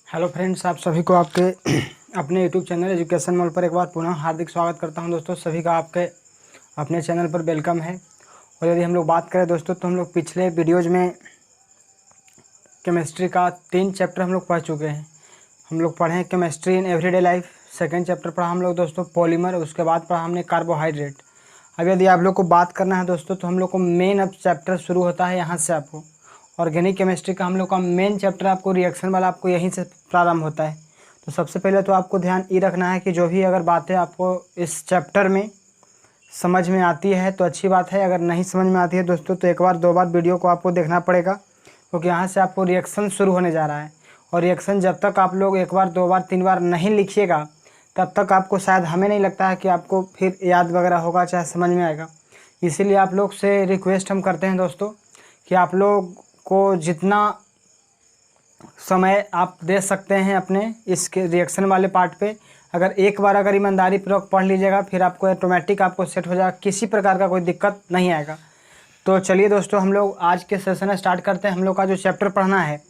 Hello friends, आप सभी को आपके अपने यूट्यूब चैनल एजुकेशन मॉल पर एक बार पुनः हार्दिक स्वागत करता हूं। दोस्तों, सभी का आपके अपने चैनल पर वेलकम है। और यदि हम लोग बात करें दोस्तों, तो हम लोग पिछले वीडियोज़ में केमिस्ट्री का 3 चैप्टर हम लोग पढ़ चुके हैं। हम लोग पढ़े chemistry in everyday life. Second chapter पढ़ा हम लोग दोस्तों पॉलीमर, उसके बाद पढ़ा हमने कार्बोहाइड्रेट। अब यदि आप लोग को बात करना है दोस्तों, तो हम लोग को मेन अब चैप्टर शुरू होता है यहाँ से। आपको ऑर्गेनिक केमिस्ट्री का हम लोग का मेन चैप्टर आपको रिएक्शन वाला आपको यहीं से प्रारंभ होता है। तो सबसे पहले तो आपको ध्यान ये रखना है कि जो भी अगर बातें आपको इस चैप्टर में समझ में आती है तो अच्छी बात है। अगर नहीं समझ में आती है दोस्तों, तो एक बार 2 बार वीडियो को आपको देखना पड़ेगा, क्योंकि यहाँ से आपको रिएक्शन शुरू होने जा रहा है। और रिएक्शन जब तक आप लोग 1 बार 2 बार 3 बार नहीं लिखिएगा, तब तक आपको शायद हमें नहीं लगता है कि आपको फिर याद वगैरह होगा, चाहे समझ में आएगा। इसीलिए आप लोग से रिक्वेस्ट हम करते हैं दोस्तों कि आप लोग को जितना समय आप दे सकते हैं अपने इसके रिएक्शन वाले पार्ट पे, अगर एक बार अगर ईमानदारी पूर्वक पढ़ लीजिएगा, फिर आपको ऑटोमेटिक आपको सेट हो जाएगा, किसी प्रकार का कोई दिक्कत नहीं आएगा। तो चलिए दोस्तों, हम लोग आज के सेशन स्टार्ट करते हैं। हम लोग का जो चैप्टर पढ़ना है,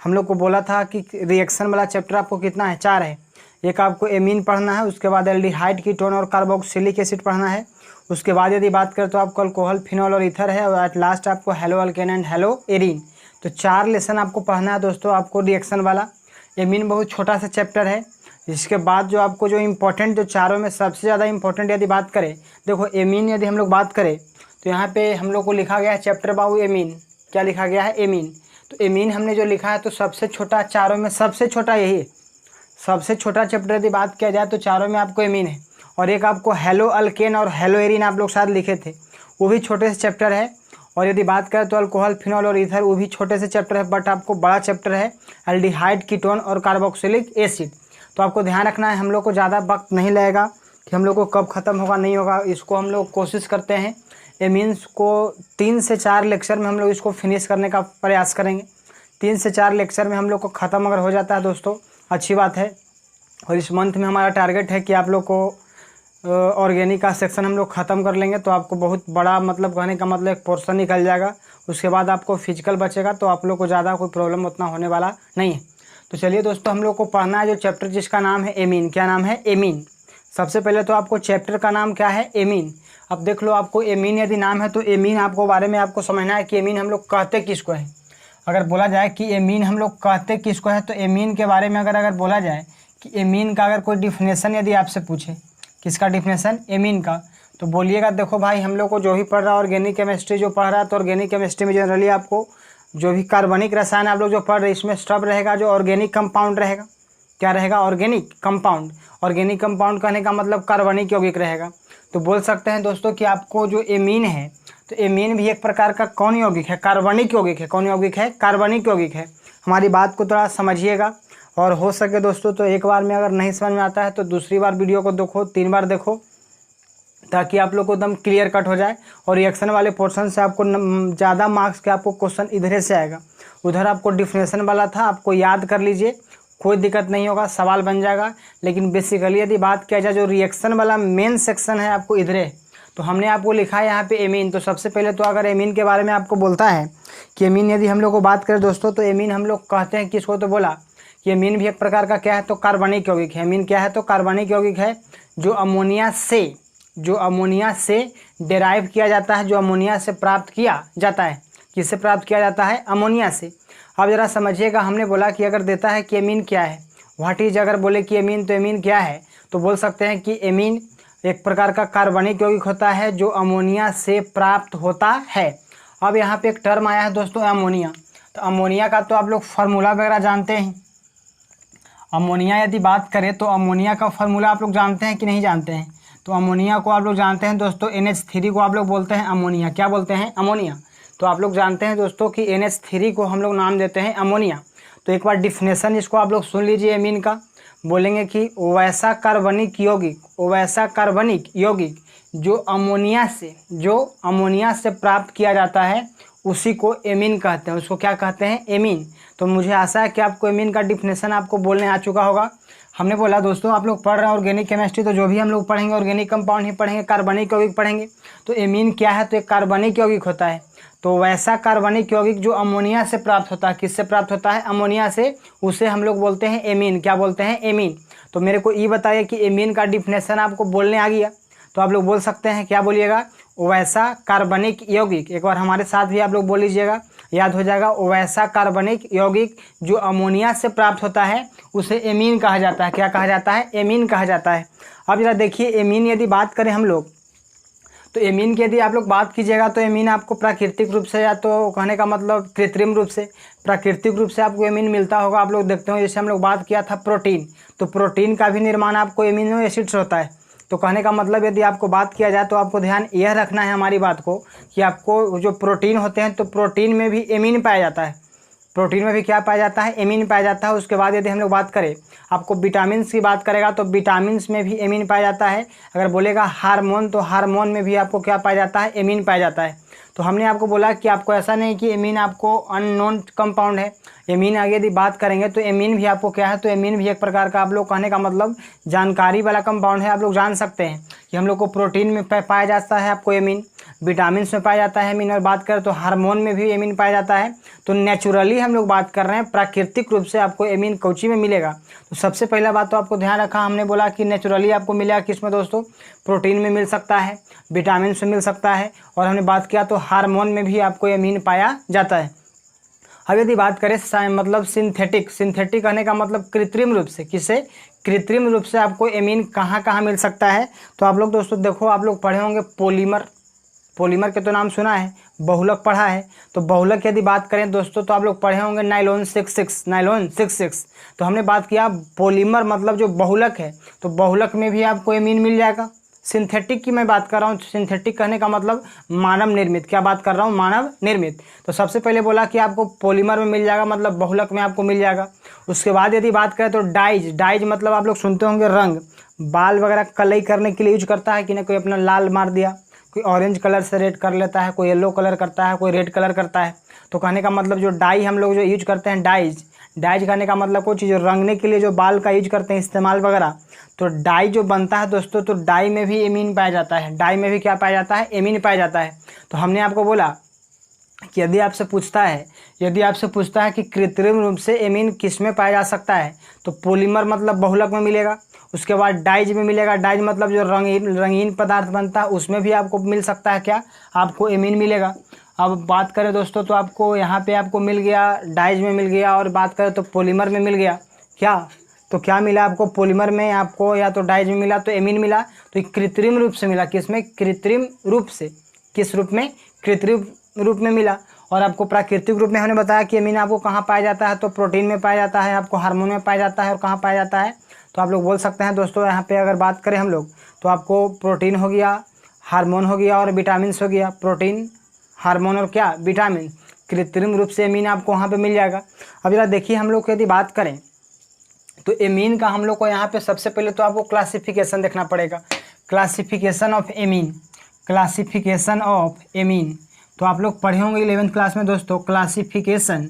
हम लोग को बोला था कि रिएक्शन वाला चैप्टर आपको कितना है, 4 है। एक आपको एमीन पढ़ना है, उसके बाद एल्डिहाइड कीटोन और कार्बोक्सिलिक एसिड पढ़ना है। उसके बाद यदि बात करें तो आपको अल्कोहल, फिनॉल और ईथर है। और एट लास्ट आपको hello alkane and hello arene. तो 4 लेसन आपको पढ़ना है दोस्तों आपको रिएक्शन वाला। एमीन बहुत छोटा सा चैप्टर है। इसके बाद जो आपको जो इम्पोर्टेंट, जो चारों में सबसे ज़्यादा इम्पोर्टेंट यदि बात करें, देखो एमीन यदि हम लोग बात करें तो यहाँ पे हम लोग को लिखा गया है चैप्टर बाबू एमीन। क्या लिखा गया है? एमीन। तो एमीन हमने जो लिखा है तो सबसे छोटा, चारों में सबसे छोटा यही है। सबसे छोटा चैप्टर यदि बात किया जाए तो चारों में आपको एमीन है। और एक आपको हेलो अल्केन और हेलो एरीन आप लोग शायद लिखे थे, वो भी छोटे से चैप्टर है। और यदि बात करें तो अल्कोहल, फिनॉल और ईथर, वो भी छोटे से चैप्टर है, बट आपको बड़ा चैप्टर है एल्डिहाइड, कीटोन और कार्बोक्सिलिक एसिड। तो आपको ध्यान रखना है, हम लोग को ज़्यादा वक्त नहीं लगेगा कि हम लोग को कब ख़त्म होगा नहीं होगा। इसको हम लोग कोशिश करते हैं एमीन्स को 3 से 4 लेक्चर में हम लोग इसको फिनिश करने का प्रयास करेंगे। 3 से 4 लेक्चर में हम लोग को ख़त्म अगर हो जाता है दोस्तों, अच्छी बात है। और इस मंथ में हमारा टारगेट है कि आप लोग को ऑर्गेनिक का सेक्शन हम लोग ख़त्म कर लेंगे। तो आपको बहुत बड़ा, मतलब कहने का मतलब एक पोर्शन निकल जाएगा। उसके बाद आपको फिजिकल बचेगा, तो आप लोग को ज़्यादा कोई प्रॉब्लम उतना होने वाला नहीं है। तो चलिए दोस्तों, हम लोग को पढ़ना है जो चैप्टर जिसका नाम है एमीन। क्या नाम है? एमीन। सबसे पहले तो आपको चैप्टर का नाम क्या है? एमीन। अब देख लो, आपको एमीन यदि नाम है तो एमीन आपको बारे में आपको समझना है कि एमीन हम लोग कहते किसको है। अगर बोला जाए कि एमीन हम लोग कहते किसको है, तो एमीन के बारे में अगर बोला जाए कि एमीन का अगर कोई डिफिनेशन यदि आपसे पूछे, किसका डिफिनेशन? एमीन का, तो बोलिएगा देखो भाई, हम लोग को जो भी पढ़ रहा है ऑर्गेनिक केमिस्ट्री जो पढ़ रहा है, तो ऑर्गेनिक केमिस्ट्री में जनरली आपको जो भी कार्बनिक रसायन आप लोग जो पढ़ रहे हैं, इसमें स्टब रहेगा जो ऑर्गेनिक कंपाउंड रहेगा। क्या रहेगा? Organic compound. ऑर्गेनिक कंपाउंड कहने का मतलब कार्बनिक यौगिक रहेगा। तो बोल सकते हैं दोस्तों कि आपको जो एमीन है, तो एमीन भी एक प्रकार का कौन यौगिक है? कार्बनिक यौगिक है। कौन यौगिक है? कार्बनिक यौगिक है। हमारी बात को थोड़ा समझिएगा, और हो सके दोस्तों तो एक बार में अगर नहीं समझ में आता है तो दूसरी बार वीडियो को देखो, 3 बार देखो, ताकि आप लोग को एकदम क्लियर कट हो जाए। और रिएक्शन वाले पोर्शन से आपको ज़्यादा मार्क्स के आपको क्वेश्चन इधर से आएगा। उधर आपको डिफिनेशन वाला था, आपको याद कर लीजिए, कोई दिक्कत नहीं होगा, सवाल बन जाएगा। लेकिन बेसिकली यदि बात किया जाए जो रिएक्शन वाला मेन सेक्शन है आपको इधर है। तो हमने आपको लिखा है यहाँ पे एमीन। तो सबसे पहले तो अगर एमीन के बारे में आपको बोलता है कि एमीन यदि हम लोग को बात करें दोस्तों, तो एमीन हम लोग कहते हैं किसको? तो बोला कि एमीन भी एक प्रकार का क्या है? तो कार्बनिक यौगिक है। एमीन क्या है? तो कार्बनिक यौगिक है, जो अमोनिया से डेराइव किया जाता है, जो अमोनिया से प्राप्त किया जाता है। किससे प्राप्त किया जाता है? अमोनिया से। अब जरा समझिएगा, हमने बोला कि अगर देता है कि एमीन क्या है, व्हाट इज, अगर बोले कि एमीन, तो एमीन क्या है? तो बोल सकते हैं कि एमीन एक प्रकार का कार्बनिक यौगिक होता है जो अमोनिया से प्राप्त होता है। अब यहाँ पे एक टर्म आया है दोस्तों, अमोनिया। तो अमोनिया का तो आप लोग फार्मूला वगैरह जानते हैं। अमोनिया यदि बात करें तो अमोनिया का फार्मूला आप लोग जानते हैं कि नहीं जानते हैं? तो अमोनिया को आप लोग जानते हैं दोस्तों, NH3 को आप लोग बोलते हैं अमोनिया। क्या बोलते हैं? अमोनिया। तो आप लोग जानते हैं दोस्तों कि NH3 को हम लोग नाम देते हैं अमोनिया। तो एक बार डिफिनेशन इसको आप लोग सुन लीजिए एमीन का। बोलेंगे कि वैसा कार्बनिक यौगिक जो अमोनिया से प्राप्त किया जाता है, उसी को एमीन कहते हैं। उसको क्या कहते हैं? एमीन। तो मुझे आशा है कि आपको एमीन का डिफिनेशन आपको बोलने आ चुका होगा। हमने बोला दोस्तों आप लोग पढ़ रहे हैं ऑर्गेनिक केमिस्ट्री, तो जो भी हम लोग पढ़ेंगे ऑर्गेनिक कंपाउंड ही पढ़ेंगे, कार्बनिक यौगिक पढ़ेंगे। तो एमीन क्या है? तो एक कार्बनिक यौगिक होता है तो वैसा कार्बनिक यौगिक जो अमोनिया से प्राप्त होता है, किससे प्राप्त होता है? अमोनिया से, उसे हम लोग बोलते हैं एमीन। क्या बोलते हैं? एमीन। तो मेरे को ये बताइए कि एमीन का डिफिनेशन आपको बोलने आ गया, तो आप लोग बोल सकते हैं, क्या बोलिएगा? वैसा कार्बनिक यौगिक। एक बार हमारे साथ भी आप लोग बोल लीजिएगा, याद हो जाएगा। वैसा कार्बनिक यौगिक जो अमोनिया से प्राप्त होता है उसे एमीन कहा जाता है। क्या कहा जाता है? एमीन कहा जाता है। अब जरा देखिए, एमीन यदि बात करें हम लोग, तो एमीन की यदि आप लोग बात कीजिएगा तो एमीन आपको प्राकृतिक रूप से, या तो कहने का मतलब कृत्रिम रूप से, प्राकृतिक रूप से आपको एमीन मिलता होगा। आप लोग देखते हो, जैसे हम लोग बात किया था प्रोटीन, तो प्रोटीन का भी निर्माण आपको एमिनो एसिड से होता है। तो कहने का मतलब यदि आपको बात किया जाए तो आपको ध्यान यह रखना है हमारी बात को, कि आपको जो प्रोटीन होते हैं तो प्रोटीन में भी एमीन पाया जाता है। प्रोटीन में भी क्या पाया जाता है? एमीन पाया जाता है। उसके बाद यदि हम लोग बात करें, आपको विटामिन की बात करेगा तो विटामिन में भी एमीन पाया जाता है। अगर बोलेगा हार्मोन, तो हार्मोन में भी आपको क्या पाया जाता है? एमीन पाया जाता है। तो हमने आपको बोला कि आपको ऐसा नहीं कि एमीन आपको अननोन कंपाउंड है। एमीन आगे यदि बात करेंगे तो एमीन भी आपको क्या है? तो एमीन भी एक प्रकार का, आप लोग कहने का मतलब जानकारी वाला कंपाउंड है। आप लोग जान सकते हैं कि हम लोग को प्रोटीन में पाया जाता है आपको एमीन, विटामिन में पाया जाता है एमीन, और बात करें तो हार्मोन में भी एमीन पाया जाता है। तो नेचुरली हम लोग बात कर रहे हैं, प्राकृतिक रूप से आपको एमीन कौची में मिलेगा? तो सबसे पहला बात तो आपको ध्यान रखा, हमने बोला कि नेचुरली आपको मिलेगा किस में दोस्तों? प्रोटीन में मिल सकता है, विटामिन से मिल सकता है, और हमने बात किया तो हार्मोन में भी आपको एमीन पाया जाता है। अब यदि बात करें मतलब सिंथेटिक, सिंथेटिक कहने का मतलब कृत्रिम रूप से, किसे? कृत्रिम रूप से आपको एमीन कहाँ कहाँ मिल सकता है? तो आप लोग दोस्तों देखो, आप लोग पढ़े होंगे पॉलीमर, पॉलीमर के तो नाम सुना है, बहुलक पढ़ा है। तो बहुलक यदि बात करें दोस्तों तो आप लोग पढ़े होंगे नाइलॉन 66, नाइलॉन 66। तो हमने बात किया पॉलीमर मतलब जो बहुलक है, तो बहुलक में भी आपको एमीन मिल जाएगा। सिंथेटिक की मैं बात कर रहा हूँ, सिंथेटिक कहने का मतलब मानव निर्मित। क्या बात कर रहा हूँ? मानव निर्मित। तो सबसे पहले बोला कि आपको पॉलीमर में मिल जाएगा, मतलब बहुलक में आपको मिल जाएगा। उसके बाद यदि बात करें तो डाइज, डाइज मतलब आप लोग सुनते होंगे रंग, बाल वगैरह कलई करने के लिए यूज करता है कि ना, कोई अपना लाल मार दिया, कोई ऑरेंज कलर से रेड कर लेता है, कोई येलो कलर करता है, कोई रेड कलर करता है। तो कहने का मतलब जो डाई हम लोग जो यूज करते हैं, डाइज, डाइज कहने का मतलब कोई चीज़ रंगने के लिए जो बाल का यूज करते हैं इस्तेमाल वगैरह, तो डाई जो बनता है दोस्तों, तो डाई में भी एमीन पाया जाता है। डाई में भी क्या पाया जाता है? एमीन पाया जाता है। तो हमने आपको बोला कि यदि आपसे पूछता है कि कृत्रिम रूप से एमीन किस में पाया जा सकता है, तो पॉलीमर मतलब बहुलक में मिलेगा। उसके बाद डाइज में मिलेगा, डाइज मतलब जो रंगीन पदार्थ बनता है उसमें भी आपको मिल सकता है, क्या? आपको एमीन मिलेगा। अब बात करें दोस्तों तो आपको यहाँ पे आपको मिल गया, डाइज में मिल गया, और बात करें तो पॉलीमर में मिल गया। क्या? तो क्या मिला आपको? पॉलीमर में आपको या तो डाइज में मिला तो एमीन मिला। तो ये कृत्रिम रूप से मिला, किसमें? कृत्रिम रूप से। किस रूप में? कृत्रिम रूप में मिला। और आपको प्राकृतिक रूप में हमने बताया कि एमीन आपको कहाँ पाया जाता है, तो प्रोटीन में पाया जाता है, आपको हार्मोन में पाया जाता है, और कहाँ पाया जाता है? तो आप लोग बोल सकते हैं दोस्तों, यहाँ पे अगर बात करें हम लोग तो आपको प्रोटीन हो गया, हार्मोन हो गया, और विटामिन हो गया। प्रोटीन, हार्मोन और क्या? विटामिन। कृत्रिम रूप से एमीन आपको वहाँ पे मिल जाएगा। अब जरा देखिए, हम लोग यदि बात करें तो एमीन का हम लोग को यहाँ पे सबसे पहले तो आपको क्लासिफिकेशन देखना पड़ेगा। Classification of amine, classification of amine. तो आप लोग पढ़े होंगे 11th क्लास में दोस्तों, क्लासिफिकेशन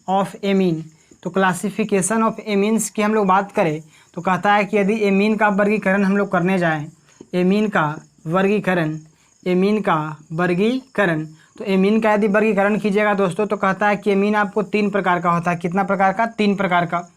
ऑफ एमीन। तो क्लासिफिकेशन ऑफ एमीन्स की हम लोग बात करें तो कहता है कि यदि एमीन का वर्गीकरण हम लोग करने जाएँ, एमीन का वर्गीकरण, एमीन का वर्गीकरण, तो एमीन का यदि वर्गीकरण कीजिएगा दोस्तों तो कहता है कि एमीन आपको 3 प्रकार का होता है। कितना प्रकार का? 3 प्रकार का।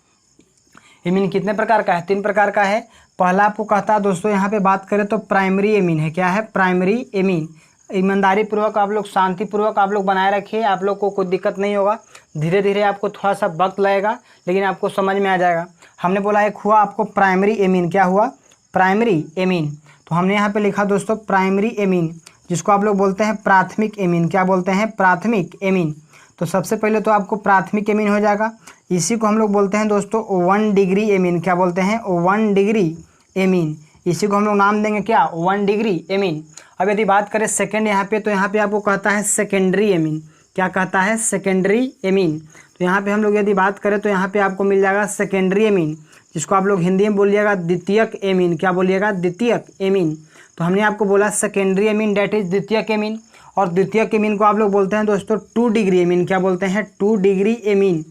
एमीन कितने प्रकार का है? 3 प्रकार का है। पहला आपको कहता है दोस्तों, यहाँ पे बात करें तो प्राइमरी एमीन है। क्या है? Primary amine. ईमानदारी पूर्वक आप लोग, शांतिपूर्वक आप लोग बनाए रखिए, आप लोग को कोई दिक्कत नहीं होगा। धीरे धीरे आपको थोड़ा सा वक्त लगेगा, लेकिन आपको समझ में आ जाएगा। हमने बोला एक हुआ आपको प्राइमरी एमीन। क्या हुआ? Primary amine. तो हमने यहाँ पे लिखा दोस्तों प्राइमरी एमीन, जिसको आप लोग बोलते हैं प्राथमिक एमीन। क्या बोलते हैं? प्राथमिक एमीन। तो सबसे पहले तो आपको प्राथमिक एमीन हो जाएगा। इसी को हम लोग बोलते हैं दोस्तों 1 डिग्री एमीन। क्या बोलते हैं? 1 डिग्री एमीन। इसी को हम लोग नाम देंगे क्या? 1 डिग्री एमीन। अब यदि बात करें सेकेंड यहाँ पे, तो यहाँ पे आपको कहता है सेकेंडरी एमीन। क्या कहता है? Secondary amine. तो यहाँ पे हम लोग यदि बात करें तो यहाँ पे आपको मिल जाएगा सेकेंडरी एमीन, जिसको आप लोग हिंदी में बोलिएगा द्वितीयक एमीन। क्या बोलिएगा? द्वितीयक एमीन। तो हमने आपको बोला सेकेंडरी एमीन डेट इज द्वितीयक एमीन, और द्वितीयक एमीन को आप लोग बोलते हैं दोस्तों 2 डिग्री एमीन। क्या बोलते हैं? 2 डिग्री एमीन,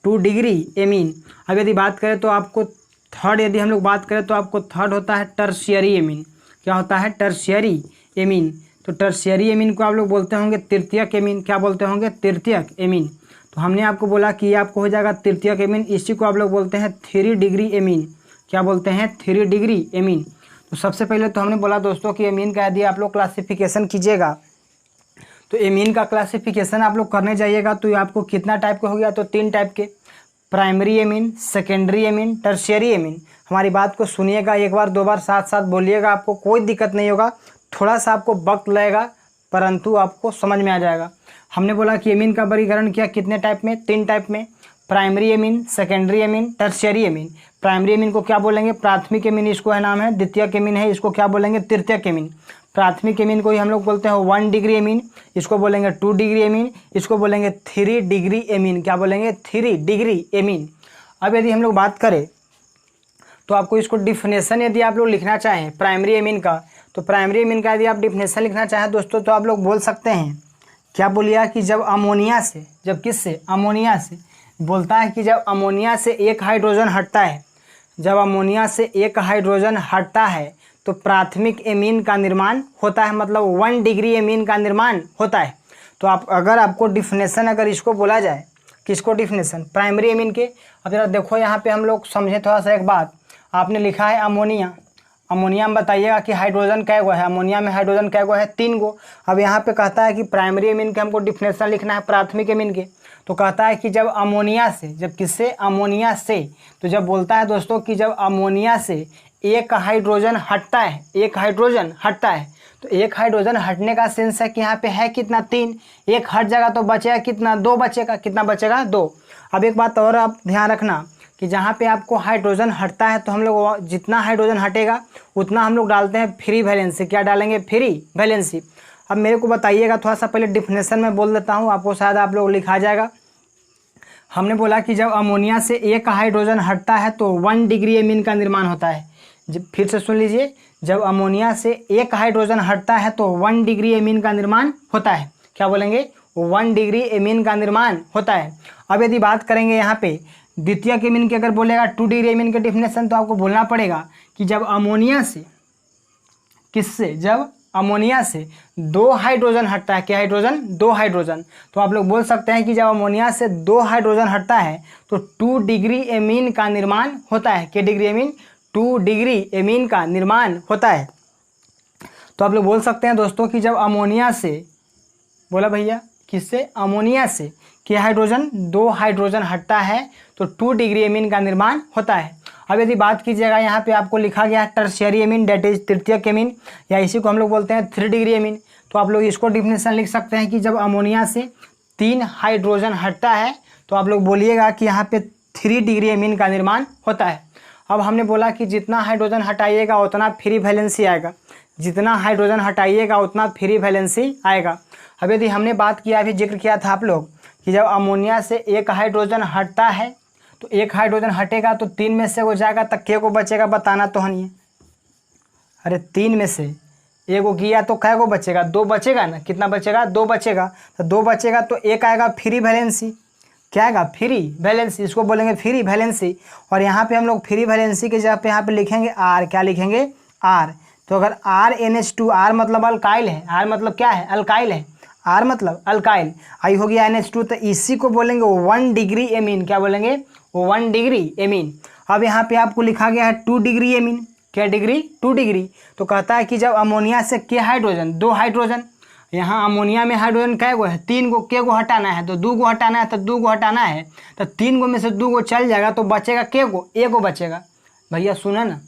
2 डिग्री एमीन। अब यदि बात करें तो आपको थर्ड, यदि हम लोग बात करें तो आपको थर्ड होता है टर्शियरी एमीन। क्या होता है? Tertiary amine. तो टर्शियरी एमीन को आप लोग बोलते होंगे तृतीयक एमीन। क्या बोलते होंगे? तृतीयक एमीन। तो हमने आपको बोला कि ये आपको हो जाएगा तृतीयक एमीन। इसी को आप लोग बोलते हैं 3 डिग्री एमीन। क्या बोलते हैं? 3 डिग्री एमीन। तो सबसे पहले तो हमने बोला दोस्तों कि एमीन का यदि आप लोग क्लासिफिकेशन कीजिएगा तो एमीन का क्लासिफिकेशन आप लोग करने जाइएगा तो ये आपको कितना टाइप का हो गया? तो 3 टाइप के, primary amine, secondary amine, tertiary amine. हमारी बात को सुनिएगा, एक बार 2 बार साथ साथ बोलिएगा, आपको कोई दिक्कत नहीं होगा। थोड़ा सा आपको वक्त लगेगा परंतु आपको समझ में आ जाएगा। हमने बोला कि एमीन का वर्गीकरण किया कितने टाइप में? 3 टाइप में, primary amine, secondary amine, tertiary amine. Primary amine को क्या बोलेंगे? प्राथमिक एमीन इसको है नाम है। द्वितीयक एमीन है, इसको क्या बोलेंगे? तृतीयक एमीन। प्राथमिक एमीन को ही हम लोग बोलते हैं 1 डिग्री एमीन, इसको बोलेंगे 2 डिग्री एमीन, इसको बोलेंगे 3 डिग्री एमीन। क्या बोलेंगे? 3 डिग्री एमीन। अब यदि हम लोग बात करें तो आपको इसको डिफिनेशन यदि आप लोग लिखना चाहें प्राइमरी एमीन का, तो प्राइमरी एमीन का यदि आप डिफिनेशन लिखना चाहें दोस्तों तो आप लोग बोल सकते हैं, क्या बोलिए कि जब अमोनिया से, जब किससे? अमोनिया से। बोलता है कि जब अमोनिया से एक हाइड्रोजन हटता है, जब अमोनिया से एक हाइड्रोजन हटता है तो प्राथमिक एमीन का निर्माण होता है, मतलब 1 डिग्री एमीन का निर्माण होता है। तो आप अगर आपको डिफिनेशन अगर इसको बोला जाए, किसको डिफिनेशन? प्राइमरी एमीन के। अब जरा देखो यहाँ पे हम लोग समझे थोड़ा सा एक बात। आपने लिखा है अमोनिया, अमोनिया में बताइएगा कि हाइड्रोजन कै गो है? अमोनिया में हाइड्रोजन कै गो है? 3 गो। अब यहाँ पे कहता है कि प्राइमरी एमीन के हमको डिफिनेशन लिखना है प्राथमिक एमीन के, तो कहता है कि जब अमोनिया से, जब किससे? अमोनिया से। तो जब बोलता है दोस्तों कि जब अमोनिया से एक हाइड्रोजन हटता है, एक हाइड्रोजन हटता है, तो एक हाइड्रोजन हटने का सेंस है कि यहाँ पे है कितना? 3। एक हट जाएगा तो बचेगा कितना? 2 बचेगा। कितना बचेगा? 2। अब एक बात और आप ध्यान रखना कि जहाँ पे आपको हाइड्रोजन हटता है तो हम लोग जितना हाइड्रोजन हटेगा उतना हम लोग डालते हैं फ्री वैलेंसी। क्या डालेंगे? Free valency. अब मेरे को बताइएगा, थोड़ा सा पहले डिफिनेशन में बोल देता हूँ, आपको शायद आप लोग लिखा जाएगा। हमने बोला कि जब अमोनिया से एक हाइड्रोजन हटता है तो 1 डिग्री एमीन का निर्माण होता है। जब फिर से सुन लीजिए, जब अमोनिया से एक हाइड्रोजन हटता है तो 1 डिग्री एमीन का निर्माण होता है। क्या बोलेंगे? 1 डिग्री एमीन का निर्माण होता है। अब यदि बात करेंगे यहाँ पे द्वितीयक एमीन की, अगर बोलेगा 2 डिग्री एमीन के डिफिनेशन, तो आपको बोलना पड़ेगा कि जब अमोनिया से, किससे? जब अमोनिया से 2 हाइड्रोजन हटता है। क्या हाइड्रोजन? 2 हाइड्रोजन। तो आप लोग बोल सकते हैं कि जब अमोनिया से 2 हाइड्रोजन हटता है तो 2 डिग्री एमीन का निर्माण होता है। क्या डिग्री एमीन? 2 डिग्री एमीन का निर्माण होता है। तो आप लोग बोल सकते हैं दोस्तों कि जब अमोनिया से, बोला भैया किससे? अमोनिया से कि हाइड्रोजन 2 हाइड्रोजन हटता है तो 2 डिग्री एमीन का निर्माण होता है। अब यदि बात कीजिएगा यहाँ पे आपको लिखा गया है टर्शियरी एमीन, डेट इज तृतीयक एमीन, या इसी को हम लोग बोलते हैं 3 डिग्री एमीन। तो आप लोग इसको डिफिनेशन लिख सकते हैं कि जब अमोनिया से 3 हाइड्रोजन हटता है तो आप लोग बोलिएगा कि यहाँ पे 3 डिग्री एमीन का निर्माण होता है। अब हमने बोला कि जितना हाइड्रोजन हटाइएगा उतना फ्री वैलेंसी आएगा, जितना हाइड्रोजन हटाइएगा उतना फ्री वैलेंसी आएगा। अब यदि हमने बात किया, अभी जिक्र किया था आप लोग कि जब अमोनिया से एक हाइड्रोजन हटता है तो एक हाइड्रोजन हटेगा तो 3 में से हो जाएगा, तक के को बचेगा? बताना तो नहीं है। अरे 3 में से एगो किया तो कै गो बचेगा? 2 बचेगा ना। कितना बचेगा? 2 बचेगा। तो 2 बचेगा तो एक आएगा फ्री वैलेंसी। क्या आएगा? Free valency. इसको बोलेंगे फ्री वैलेंसी। और यहाँ पे हम लोग फ्री वैलेंसी के जगह पे यहाँ पे लिखेंगे आर। क्या लिखेंगे? आर। तो अगर RNH2, आर मतलब अल्काइल है, आर मतलब क्या है? अल्काइल है। आर मतलब अल्काइल, आई हो गया NH2, तो इसी को बोलेंगे 1 डिग्री एमीन। क्या बोलेंगे? 1 डिग्री एमीन। अब यहाँ पे आपको लिखा गया है 2 डिग्री एमीन। क्या डिग्री? 2 डिग्री। तो कहता है कि जब अमोनिया से के हाइड्रोजन, 2 हाइड्रोजन, यहाँ अमोनिया में हाइड्रोजन कै गो है? 3 गो। के गो हटाना है? तो 2 गो हटाना है, तो 2 गो हटाना है, तो 3 गो में से 2 गो चल जाएगा तो बचेगा के गो? एगो बचेगा। भैया सुना ना,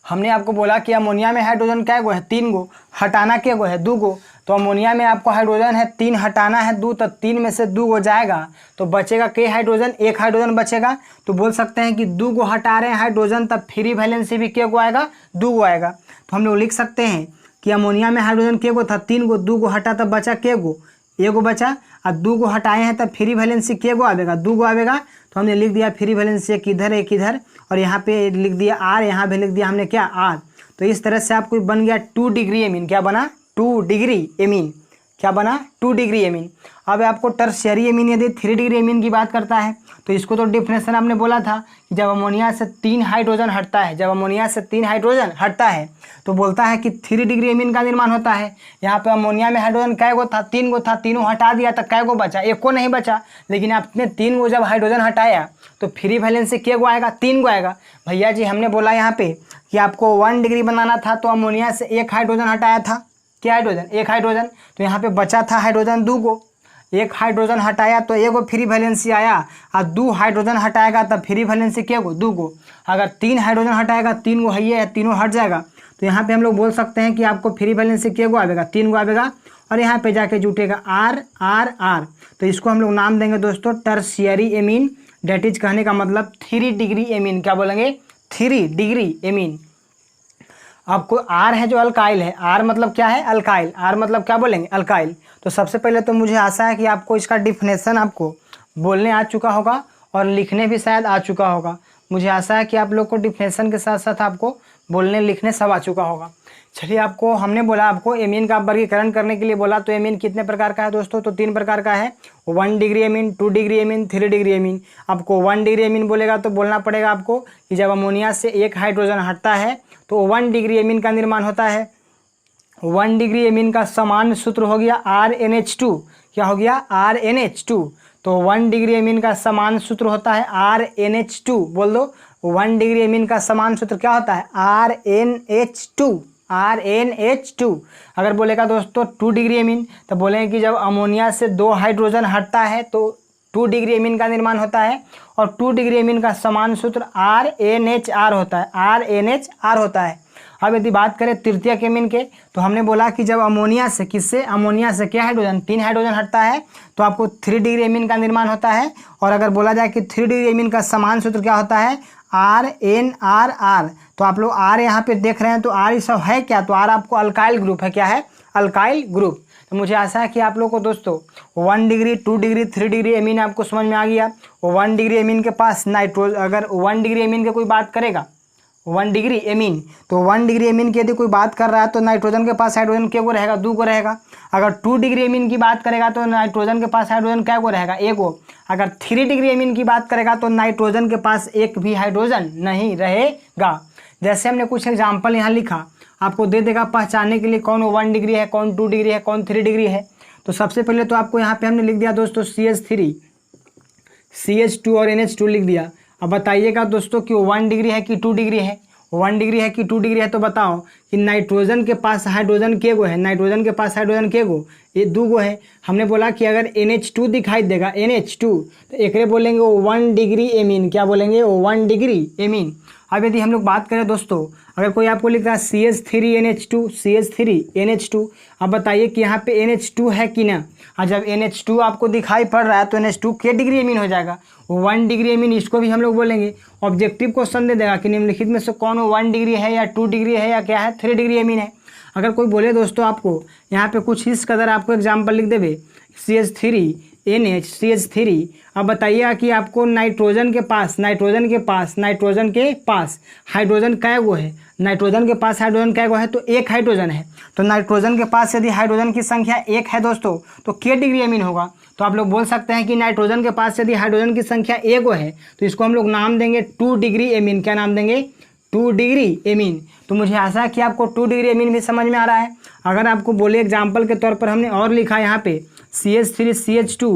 हमने आपको बोला कि अमोनिया में हाइड्रोजन कै गो है? 3 गो। हटाना के गो है? 2 गो। तो अमोनिया में आपको हाइड्रोजन है 3, हटाना है 2, तो 3 में से 2 गो जाएगा तो बचेगा के हाइड्रोजन? 1 हाइड्रोजन बचेगा। तो बोल सकते हैं कि 2 गो हटा रहे हैं हाइड्रोजन, तब फ्री वैलेंसी भी के गो आएगा? 2 गो आएगा। तो हम लोग लिख सकते हैं कि अमोनिया में हाइड्रोजन के गो था? 3 गो। 2 गो हटा तब बचा के गो? एगो बचा। अब 2 गो हटाए हैं तब फ्री वैलेंसी के गो आएगा? 2 गो आएगा। तो हमने लिख दिया फ्री वैलेंसी एक इधर एक इधर, और यहाँ पे लिख दिया आर, यहाँ पे लिख दिया हमने क्या? आर। तो इस तरह से आपको बन गया 2 डिग्री एमीन। क्या बना? 2 डिग्री एमीन। क्या बना? 2 डिग्री एमीन। अब आपको टर्शियरी एमीन यदि 3 डिग्री एमीन की बात करता है तो इसको तो डिफिनेशन आपने बोला था कि जब अमोनिया से 3 हाइड्रोजन हटता है, जब अमोनिया से 3 हाइड्रोजन हटता है तो बोलता है कि 3 डिग्री एमीन का निर्माण होता है। यहाँ पे अमोनिया में हाइड्रोजन कै गो था, 3 गो था, तीनों हटा दिया तो कै गो बचा, एक को नहीं बचा। लेकिन आपने 3 गो जब हाइड्रोजन हटाया तो फ्री वैलेंसी कै गो आएगा, 3 गो आएगा। भैया जी हमने बोला यहाँ पे कि आपको 1 डिग्री बनाना था तो अमोनिया से 1 हाइड्रोजन हटाया था, क्या हाइड्रोजन, 1 हाइड्रोजन। तो यहाँ पे बचा था हाइड्रोजन 2 गो, 1 हाइड्रोजन हटाया तो 1 गो फ्री वैलेंसी आया, और 2 हाइड्रोजन हटाएगा तब फ्री वैलेंसी क्या गो, 2 गो। अगर 3 हाइड्रोजन हटाएगा 3 गो है ये, तीनों हट जाएगा। तो यहाँ पे हम लोग बोल सकते हैं कि आपको फ्री वैलेंसी क्या गो आएगा, 3 गो आएगा, और यहाँ पे जाके जुटेगा आर आर आर। तो इसको हम लोग नाम देंगे दोस्तों टर्शियरी एमीन, डेट इज कहने का मतलब 3 डिग्री एमीन। क्या बोलेंगे, 3 डिग्री एमीन। आपको आर है जो अल्काइल है, आर मतलब क्या है, अल्काइल, आर मतलब क्या बोलेंगे, अल्काइल। तो सबसे पहले तो मुझे आशा है कि आपको इसका डिफिनेशन आपको बोलने आ चुका होगा और लिखने भी शायद आ चुका होगा। मुझे आशा है कि आप लोग को डिफिनेशन के साथ साथ आपको बोलने लिखने सब आ चुका होगा। चलिए, आपको हमने बोला आपको एमीन का वर्गीकरण करने के लिए बोला, तो एमीन कितने प्रकार का है दोस्तों, तो 3 प्रकार का है, 1 degree amine, 2 degree amine, 3 degree amine. आपको 1 डिग्री एमीन बोलेगा तो बोलना पड़ेगा आपको कि जब अमोनिया से 1 हाइड्रोजन हटता है तो 1 डिग्री एमीन का निर्माण होता है। 1 डिग्री एमीन का समान सूत्र हो गया RNH2, क्या हो गया, RNH2। तो 1 डिग्री एमीन का समान सूत्र होता है RNH2, बोल दो, 1 डिग्री एमीन का समान सूत्र क्या होता है, RNH2, RNH2। अगर बोलेगा दोस्तों 2 डिग्री एमीन तो बोलेंगे कि जब अमोनिया से 2 हाइड्रोजन हटता है तो 2 डिग्री एमीन का निर्माण होता है, और 2 डिग्री एमीन का समान सूत्र RNHR होता है, RNHR होता है। अब यदि बात करें तृतीयक एमीन के, तो हमने बोला कि जब अमोनिया से, किससे, अमोनिया से क्या हाइड्रोजन, 3 हाइड्रोजन हटता है तो आपको 3 डिग्री एमीन का निर्माण होता है। और अगर बोला जाए कि 3 डिग्री एमीन का समान सूत्र क्या होता है, RNRR। तो आप लोग आर यहाँ पे देख रहे हैं, तो आर सब है क्या, तो आर आपको अल्काइल ग्रुप है, क्या है, अल्काइल ग्रुप। तो मुझे आशा है कि आप लोग को दोस्तों 1 डिग्री, 2 डिग्री, 3 डिग्री एमीन आपको समझ में आ गया। 1 डिग्री एमीन के पास नाइट्रोजन, अगर 1 डिग्री एमीन की कोई बात करेगा, 1 डिग्री एमीन, तो 1 डिग्री एमीन की यदि कोई बात कर रहा है तो नाइट्रोजन के पास हाइड्रोजन क्या गो रहेगा, 2 गो रहेगा। अगर 2 डिग्री एमीन की बात करेगा तो नाइट्रोजन के पास हाइड्रोजन क्या गो रहेगा, 1 गो। अगर 3 डिग्री एमीन की बात करेगा तो नाइट्रोजन के पास एक भी हाइड्रोजन नहीं रहेगा। जैसे हमने कुछ एग्जाम्पल यहाँ लिखा, आपको दे देगा पहचानने के लिए कौन 1 डिग्री है, कौन 2 डिग्री है, कौन 3 डिग्री है। तो सबसे पहले तो आपको यहाँ पे हमने लिख दिया दोस्तों CH3, CH2 और NH2 लिख दिया। अब बताइएगा दोस्तों कि 1 डिग्री है कि 2 डिग्री है, 1 डिग्री है कि 2 डिग्री है। तो बताओ कि नाइट्रोजन के पास हाइड्रोजन के गो है, नाइट्रोजन के पास हाइड्रोजन के गो, ये 2 गो है। हमने बोला कि अगर NH2 दिखाई देगा, NH2, तो एक बोलेंगे वो 1 डिग्री एमीन, क्या बोलेंगे, वो 1 डिग्री एमीन। अब यदि हम लोग बात करें दोस्तों, अगर कोई आपको लिख रहा है CH3NH2, CH3NH2, अब बताइए कि यहाँ पे NH2 है कि ना। और जब NH2 आपको दिखाई पड़ रहा है तो NH2 के डिग्री एमीन हो जाएगा, 1 डिग्री एमीन। इसको भी हम लोग बोलेंगे, ऑब्जेक्टिव क्वेश्चन दे देगा कि निम्नलिखित में से कौन 1 डिग्री है या 2 डिग्री है या क्या है, 3 डिग्री एमीन है। अगर कोई बोले दोस्तों आपको यहाँ पे कुछ इस कदर आपको एग्जाम्पल लिख देवे, CH3NH, CH3, अब बताइएगा कि आपको नाइट्रोजन के पास हाइड्रोजन कै गो है, नाइट्रोजन के पास हाइड्रोजन कै गो है, तो 1 हाइड्रोजन है। तो नाइट्रोजन के पास यदि हाइड्रोजन की संख्या 1 है दोस्तों तो के डिग्री एमीन होगा। तो आप लोग बोल सकते हैं कि नाइट्रोजन के पास यदि हाइड्रोजन की संख्या 1 गो है तो इसको हम लोग नाम देंगे 2 डिग्री एमीन। क्या नाम देंगे, 2 डिग्री एमीन। तो मुझे आशा है कि आपको 2 डिग्री एमीन भी समझ में आ रहा है। अगर आपको बोले एग्जाम्पल के तौर पर, हमने और लिखा यहाँ पे CH3 CH2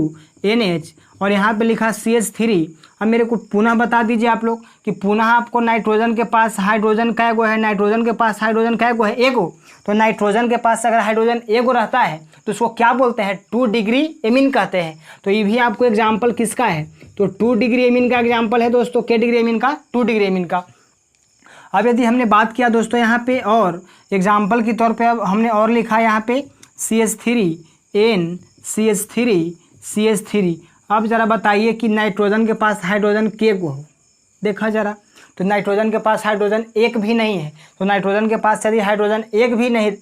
NH और यहाँ पे लिखा CH3। अब मेरे को पुनः बता दीजिए आप लोग कि पुनः आपको नाइट्रोजन के पास हाइड्रोजन कै गो है, नाइट्रोजन के पास हाइड्रोजन कै गो है, 1 गो। तो नाइट्रोजन के पास अगर हाइड्रोजन 1 गो रहता है तो उसको क्या बोलते हैं, 2 डिग्री एमीन कहते हैं। तो ये भी आपको एग्जाम्पल किसका है, तो 2 डिग्री एमीन का एग्जाम्पल है दोस्तों, के डिग्री एमीन का, 2 डिग्री एमीन का। अब यदि हमने बात किया दोस्तों यहाँ पे और एग्जाम्पल के तौर पे, अब हमने और लिखा है यहाँ पे CH3N, CH3। अब ज़रा बताइए कि नाइट्रोजन के पास हाइड्रोजन के गो हो, देखा ज़रा। तो नाइट्रोजन के पास हाइड्रोजन 1 भी नहीं है, तो नाइट्रोजन के पास यदि हाइड्रोजन 1 भी नहीं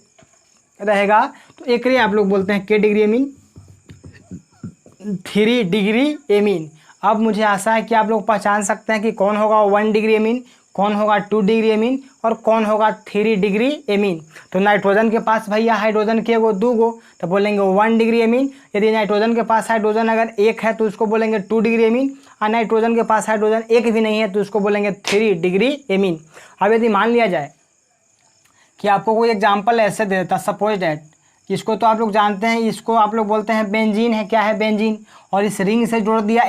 रहेगा तो एक आप लोग बोलते हैं के डिग्री एमीन, 3 डिग्री एमीन। अब मुझे आशा है कि आप लोग पहचान सकते हैं कि कौन होगा 1 डिग्री एमीन, कौन होगा 2 डिग्री एमीन और कौन होगा 3 डिग्री एमीन। तो नाइट्रोजन के पास भैया हाइड्रोजन के गो, 2 गो, तो बोलेंगे 1 डिग्री एमीन। यदि नाइट्रोजन के पास हाइड्रोजन अगर 1 है तो उसको बोलेंगे 2 डिग्री एमीन। और नाइट्रोजन के पास हाइड्रोजन एक भी नहीं है तो उसको बोलेंगे 3 डिग्री एमीन। अब यदि मान लिया जाए कि आपको कोई एग्जाम्पल ऐसे दे देता, सपोज डैट इसको तो आप लोग जानते हैं, इसको आप लोग बोलते हैं बेंजीन है, क्या है बेंजीन, और इस रिंग से जोड़ दिया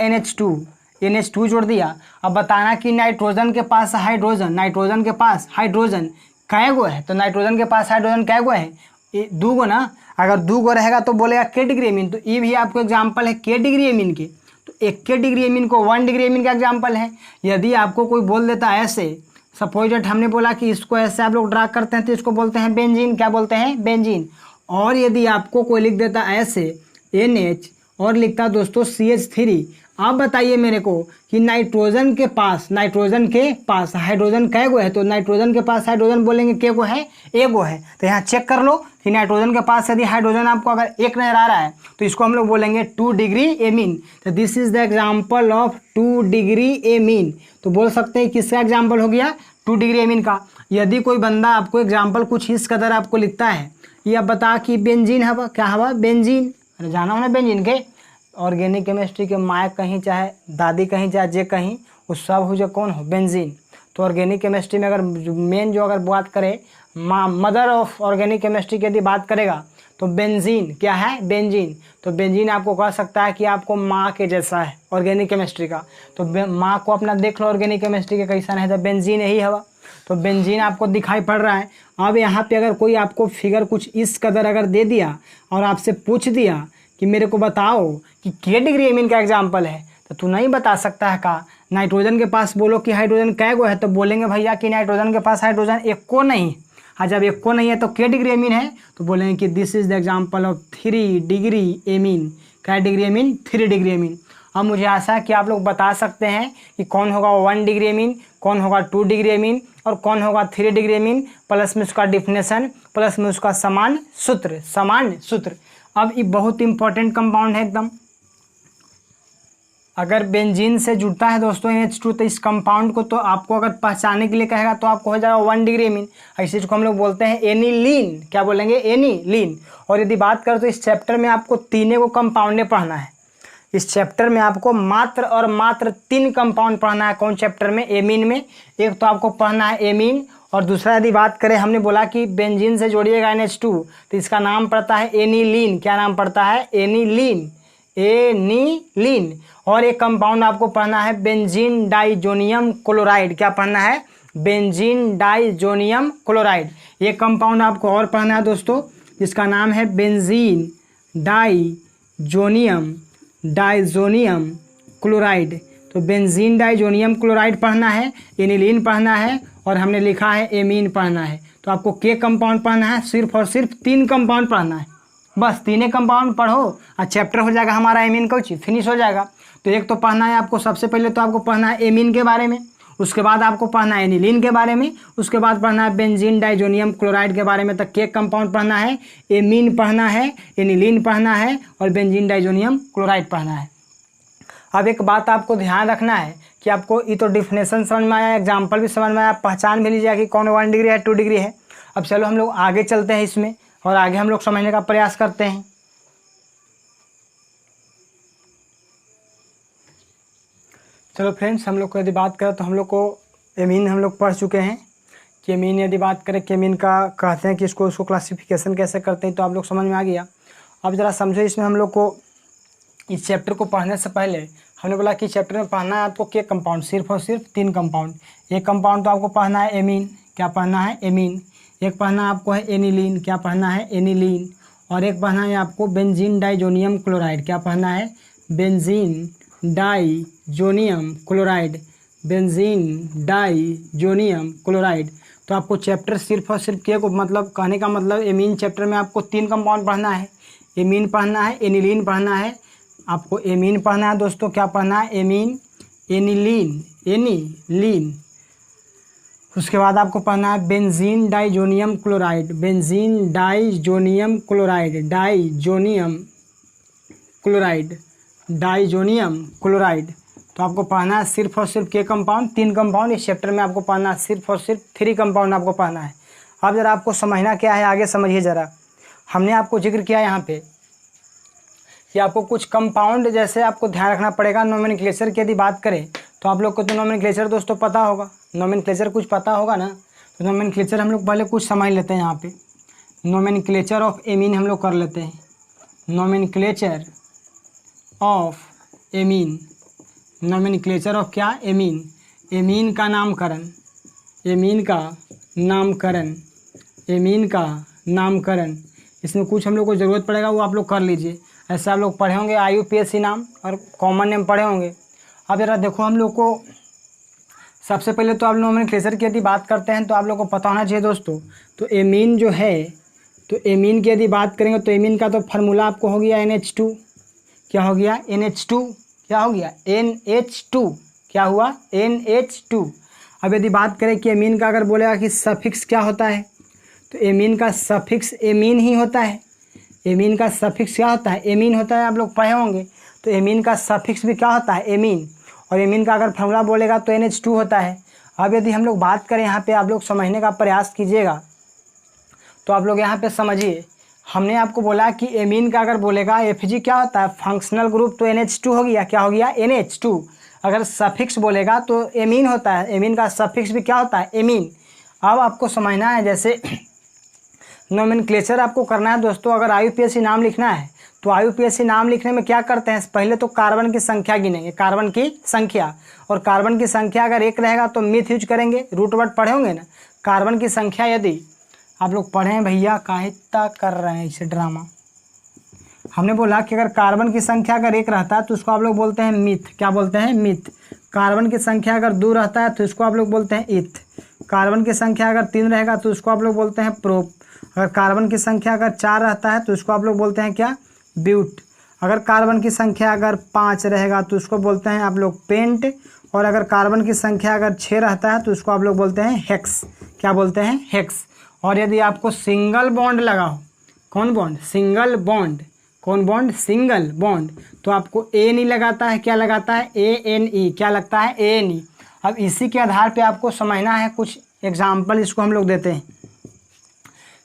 NH2 जोड़ दिया। अब बताना कि नाइट्रोजन के पास हाइड्रोजन, नाइट्रोजन के पास हाइड्रोजन कै गो है, तो नाइट्रोजन के पास हाइड्रोजन कै गो है, 2 गो ना। अगर 2 गो रहेगा तो बोलेगा के डिग्री एमीन, तो ये भी आपको एग्जाम्पल है के डिग्री एमीन के, तो एक के डिग्री एमीन को 1 डिग्री एमीन का एग्जाम्पल है। यदि आपको कोई बोल देता है ऐसे, सपोज डेट हमने बोला कि इसको ऐसे आप लोग ड्रा करते हैं तो इसको बोलते हैं बेंजीन, क्या बोलते हैं बेंजीन। और यदि आपको कोई लिख देता ऐसे NH और लिखता दोस्तों CH3, आप बताइए मेरे को कि नाइट्रोजन के पास हाइड्रोजन कै गो है, तो नाइट्रोजन के पास हाइड्रोजन बोलेंगे के गो है, एक गो है। तो यहाँ चेक कर लो कि नाइट्रोजन के पास यदि हाइड्रोजन आपको अगर एक नजर आ रहा है तो इसको हम लोग बोलेंगे 2 डिग्री एमीन। तो this is the example of 2 degree amine. तो बोल सकते हैं किसका एग्जाम्पल हो गया, 2 डिग्री एमीन का। यदि कोई बंदा आपको एग्जाम्पल कुछ इस कदर आपको लिखता है, या बता कि बेंजीन हवा, क्या हवा बेंजीन, अरे जाना हो ना बेंजीन के, ऑर्गेनिक केमिस्ट्री के माँ कहीं चाहे दादी कहीं चाहे जे कहीं, वो सब हो जो कौन हो बेंजीन। तो ऑर्गेनिक केमिस्ट्री में अगर मेन जो अगर बात करे माँ, मदर ऑफ ऑर्गेनिक केमिस्ट्री की यदि बात करेगा तो बेंजीन, क्या है बेंजीन। तो बेंजीन आपको कह सकता है कि आपको माँ के जैसा है ऑर्गेनिक केमिस्ट्री का। तो माँ को अपना देख लो ऑर्गेनिक केमिस्ट्री के कैसा है, तो बेंजीन यही हवा। तो बेंजीन आपको दिखाई पड़ रहा है। अब यहाँ पे अगर कोई आपको फिगर कुछ इस कदर अगर दे दिया और आपसे पूछ दिया कि मेरे को बताओ कि के डिग्री एमीन का एग्जाम्पल है, तो तू नहीं बता सकता है का। नाइट्रोजन के पास बोलो कि हाइड्रोजन कै गो है, तो बोलेंगे भैया कि नाइट्रोजन के पास हाइड्रोजन एक को नहीं। हाँ, जब एक को नहीं है तो के डिग्री एमीन है, तो बोलेंगे कि this is the example of 3 degree amine. क्या डिग्री एमीन, 3 डिग्री एमीन। अब मुझे आशा है कि आप लोग बता सकते हैं कि कौन होगा 1 डिग्री एमीन, कौन होगा 2 डिग्री एमीन और कौन होगा 3 डिग्री एमीन, प्लस में उसका डिफिनेशन, प्लस में उसका समान सूत्र। अब ये बहुत इंपॉर्टेंट कंपाउंड है एकदम। अगर बेंजीन से जुड़ता है दोस्तों NH2, तो इस कंपाउंड को तो आपको अगर पहचानने के लिए कहेगा तो आपको हो जाएगा 1 डिग्री एमीन। इस चीज़ को हम लोग बोलते हैं एनिलीन, क्या बोलेंगे एनिलीन। और यदि बात करें तो इस चैप्टर में आपको 3 को कंपाउंडे पढ़ना है। इस चैप्टर में आपको मात्र और मात्र 3 कंपाउंड पढ़ना है। कौन चैप्टर में, एमीन में। एक तो आपको पढ़ना है एमीन, और दूसरा यदि बात करें, हमने बोला कि बेंजीन से जोड़िएगा NH2 तो इसका नाम पड़ता है एनिलीन। क्या नाम पड़ता है, एनिलीन। और एक कंपाउंड आपको पढ़ना है बेंजीन डाइजोनियम क्लोराइड। क्या पढ़ना है, बेंजीन डाइजोनियम क्लोराइड। ये कंपाउंड आपको और पढ़ना है दोस्तों, जिसका नाम है बेंजीन डाइजोनियम क्लोराइड। तो बेंजीन डाइजोनियम क्लोराइड पढ़ना है, एनिलीन पढ़ना है, और हमने लिखा है एमीन पढ़ना है। तो आपको के कंपाउंड पढ़ना है, सिर्फ और सिर्फ 3 कंपाउंड पढ़ना है। बस 3 कंपाउंड पढ़ो और चैप्टर हो जाएगा हमारा एमीन का फिनिश हो जाएगा। तो एक तो पढ़ना है आपको, सबसे पहले तो आपको पढ़ना है एमीन के बारे में, उसके बाद आपको पढ़ना है एनिलीन के बारे में, उसके बाद पढ़ना है बेंजीन डाइजोनियम क्लोराइड के बारे में। तक के कंपाउंड पढ़ना है, एमीन पढ़ना है, एनिलीन पढ़ना है और बेंजीन डाइजोनियम क्लोराइड पढ़ना है। अब एक बात आपको ध्यान रखना है कि आपको ये तो डिफिनेशन समझ में आया, एग्जाम्पल भी समझ में आया, पहचान भी लीजिएगा कि कौन 1 डिग्री है 2 डिग्री है। अब चलो हम लोग आगे चलते हैं इसमें और आगे हम लोग समझने का प्रयास करते हैं। चलो फ्रेंड्स, हम लोग को यदि बात करें तो हम लोग को एमीन हम लोग पढ़ चुके हैं कि एमीन यदि बात करें कि एमीन का कहते हैं कि उसको क्लासिफिकेशन कैसे करते हैं, तो आप लोग समझ में आ गया। अब ज़रा समझो, इसमें हम लोग को इस चैप्टर को पढ़ने से पहले हमने बोला कि चैप्टर में पढ़ना है आपको के कंपाउंड, सिर्फ और सिर्फ 3 कंपाउंड। एक कंपाउंड तो आपको पढ़ना है एमीन, क्या पढ़ना है एमीन। एक पढ़ना आपको है एनिलीन, क्या पढ़ना है एनिलीन। और एक पढ़ना है आपको बेंजीन डाइजोनियम क्लोराइड, क्या पढ़ना है benzene diazonium chloride, benzene diazonium chloride. तो आपको चैप्टर सिर्फ और सिर्फ के को मतलब कहने का मतलब एमीन चैप्टर में आपको 3 कंपाउंड पढ़ना है, एमीन पढ़ना है, एनिलीन पढ़ना है। आपको एमीन पढ़ना है दोस्तों, क्या पढ़ना है एमीन, एनिलीन। उसके बाद आपको पढ़ना है benzene diazonium chloride, benzene diazonium chloride, diazonium chloride. तो आपको पढ़ना है सिर्फ और सिर्फ के कंपाउंड, 3 कंपाउंड। इस चैप्टर में आपको पढ़ना है सिर्फ और सिर्फ 3 कंपाउंड आपको पढ़ना है। अब ज़रा आपको समझना क्या है, आगे समझिए ज़रा। हमने आपको जिक्र किया यहाँ पे कि आपको कुछ कंपाउंड जैसे आपको ध्यान रखना पड़ेगा। नोमेनक्लेचर की यदि बात करें तो आप लोग को तो नोमेनक्लेचर दोस्तों पता होगा, नोमेनक्लेचर कुछ पता होगा ना। तो नोमेनक्लेचर हम लोग पहले कुछ समझ लेते हैं। यहाँ पे नोमेनक्लेचर ऑफ एमीन हम लोग कर लेते हैं। Nomenclature of amine, nomenclature of क्या, एमीन, एमीन का नामकरण, एमीन का नामकरण, एमीन का नामकरण। इसमें कुछ हम लोग को ज़रूरत पड़ेगा वो आप लोग कर लीजिए। ऐसे आप लोग पढ़े होंगे IUPAC नाम और कॉमन नेम पढ़े होंगे। अब ज़रा देखो हम लोग को सबसे पहले तो आप लोग नोमेनक्लेचर की यदि बात करते हैं तो आप लोग को पता होना चाहिए दोस्तों। तो एमीन जो है, तो एमीन की यदि बात करेंगे तो एमीन का तो फार्मूला आपको हो गया NH2। क्या हो गया, NH2। क्या हो गया, NH2। क्या हुआ, NH2। अब यदि बात करें कि एमीन का अगर बोलेगा कि सफिक्स क्या होता है, तो एमीन का सफिक्स एमीन ही होता है। एमीन का सफिक्स क्या होता है, एमीन होता है। आप लोग पढ़े होंगे। तो एमीन का सफिक्स भी क्या होता है, एमीन। और एमीन का अगर फार्मूला बोलेगा तो NH2 होता है। अब यदि हम लोग बात करें यहाँ पे, आप लोग समझने का प्रयास कीजिएगा तो आप लोग यहाँ पे समझिए। हमने आपको बोला कि एमीन का अगर बोलेगा FG क्या होता है, फंक्शनल ग्रुप, तो NH2 हो गया। क्या हो गया, NH2। अगर सफिक्स बोलेगा तो एमीन होता है, एमीन का सफिक्स भी क्या होता है, एमीन। अब आपको समझना है, जैसे नोमेनक्लेचर आपको करना है दोस्तों। अगर IUPAC नाम लिखना है तो IUPAC नाम लिखने में क्या करते हैं, पहले तो कार्बन की संख्या गिनेंगे, कार्बन की संख्या। और कार्बन की संख्या अगर 1 रहेगा तो मिथ यूज करेंगे। रूट वर्ड पढ़े होंगे ना। कार्बन की संख्या यदि आप लोग पढ़े हैं, भैया काहिता कर रहे हैं इसे ड्रामा। हमने बोला कि अगर कार्बन की संख्या अगर 1 रहता है तो उसको आप लोग बोलते हैं मिथ। क्या बोलते हैं, मिथ। कार्बन की संख्या अगर 2 रहता है तो इसको आप लोग बोलते हैं इथ। कार्बन की संख्या अगर 3 रहेगा तो उसको आप लोग बोलते हैं प्रोप। अगर कार्बन की संख्या अगर 4 रहता है तो उसको आप लोग बोलते हैं क्या, ब्यूट। अगर कार्बन की संख्या अगर 5 रहेगा तो उसको बोलते हैं आप लोग पेंट। और अगर कार्बन की संख्या अगर 6 रहता है तो उसको आप लोग बोलते हैं हेक्स। क्या बोलते हैं, हेक्स। और यदि आपको सिंगल बॉन्ड लगा हो, कौन बॉन्ड, सिंगल बॉन्ड, कौन बॉन्ड, सिंगल बॉन्ड, तो आपको ANE लगाता है। क्या लगाता है, ANE। क्या लगता है, ANE। अब इसी के आधार पे आपको समझना है, कुछ एग्जाम्पल इसको हम लोग देते हैं।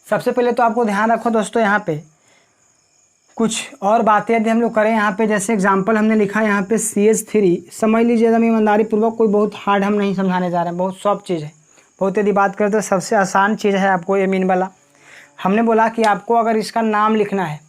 सबसे पहले तो आपको ध्यान रखो दोस्तों, यहाँ पे कुछ और बातें यदि हम लोग करें यहाँ पे, जैसे एग्जाम्पल हमने लिखा है यहाँ पे CH3। समझ लीजिए एकदम ईमानदारी पूर्वक, कोई बहुत हार्ड हम नहीं समझाने जा रहे हैं, बहुत सॉफ्ट चीज़ है। बहुत यदि बात करें तो सबसे आसान चीज़ है आपको एमीन वाला। हमने बोला कि आपको अगर इसका नाम लिखना है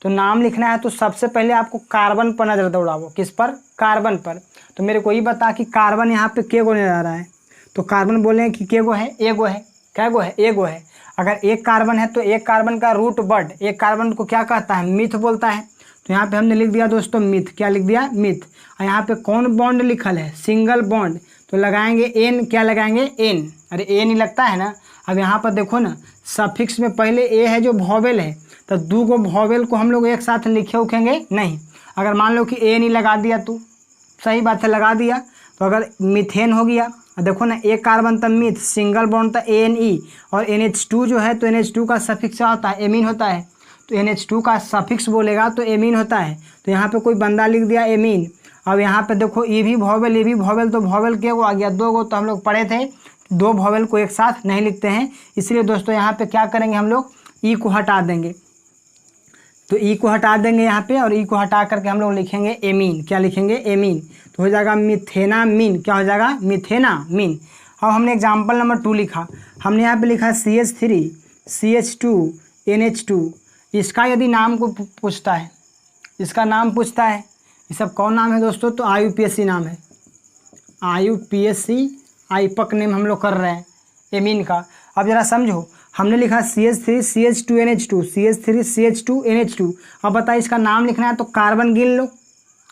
तो नाम लिखना है तो सबसे पहले आपको कार्बन पर नज़र दौड़ाओ। किस पर, कार्बन पर। तो मेरे को ये बता कि कार्बन यहाँ पे के गो नजर आ रहा है, तो कार्बन बोले कि के गो है, एगो है। क्या गो है, एगो है। अगर एक कार्बन है तो एक कार्बन का रूट वर्ड एक कार्बन को क्या कहता है, मिथ बोलता है। तो यहाँ पे हमने लिख दिया दोस्तों मिथ। क्या लिख दिया, मिथ। और यहाँ पे कौन बॉन्ड लिखल है, सिंगल बॉन्ड, तो लगाएंगे एन। क्या लगाएंगे, एन। अरे एन ही लगता है ना। अब यहाँ पर देखो ना, सफिक्स में पहले ए है जो वॉवेल है, तो 2 गो वॉवेल को हम लोग एक साथ लिखे उखेंगे नहीं। अगर मान लो कि एन ही लगा दिया, तो सही बात है, लगा दिया, तो अगर मीथेन हो गया। देखो ना, एक कार्बन था मिथ, सिंगल बॉन्ड था ANE, और NH2 जो है तो NH2 का सफिक्स क्या होता है, एमीन होता है। तो NH2 का सफिक्स बोलेगा तो एमीन होता है। तो यहाँ पे कोई बंदा लिख दिया एमीन। अब यहाँ पे देखो ये भी वॉवेल, ये भी वॉवेल, तो वॉवेल क्या आ गया, 2 गो। तो हम लोग पढ़े थे 2 वॉवेल को एक साथ नहीं लिखते हैं, इसलिए दोस्तों यहाँ पे क्या करेंगे, हम लोग ई को हटा देंगे। तो ई को हटा देंगे यहाँ पे, और ई को हटा करके हम लोग लिखेंगे एमीन। क्या लिखेंगे, एमीन। तो हो जाएगा मिथेनामीन। क्या हो जाएगा, मिथेनामीन। अब हमने एग्जाम्पल नंबर 2 लिखा। हमने यहाँ पे लिखा CH3 CH2 NH2। इसका यदि नाम को पूछता है, इसका नाम पूछता है, ये सब कौन नाम है दोस्तों, तो IUPAC नाम है। IUPAC आईपक नेम हम लोग कर रहे हैं एमीन का। अब जरा समझो, हमने लिखा CH3 CH2 NH2, CH3 CH2 NH2। अब बताइए इसका नाम लिखना है तो कार्बन गिन लो।